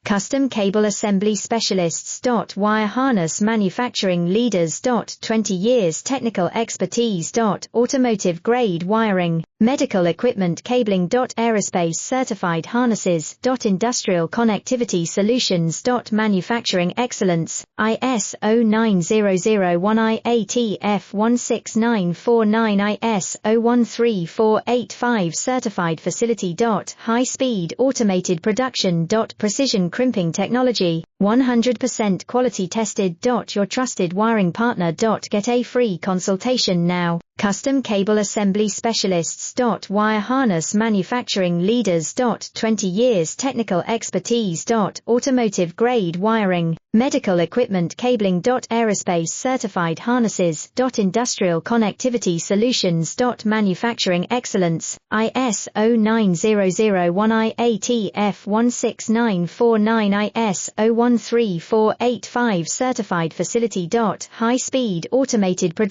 Custom Cable Assembly Specialists. Wire Harness Manufacturing Leaders. 20 years technical expertise. Automotive grade wiring, medical equipment cabling. Aerospace certified harnesses. Industrial connectivity solutions. Manufacturing excellence, ISO 9001 IATF 16949 ISO 13485 certified facility. High speed automated production. Precision crimping technology, 100% quality tested. Your trusted wiring partner. Get a free consultation now. Custom Cable Assembly Specialists. Wire Harness Manufacturing Leaders. 20 years technical expertise. Automotive grade wiring, medical equipment cabling. Aerospace certified harnesses. Industrial connectivity solutions. Manufacturing excellence, ISO 9001 IATF 16949 ISO 13485 certified facility. High speed automated production.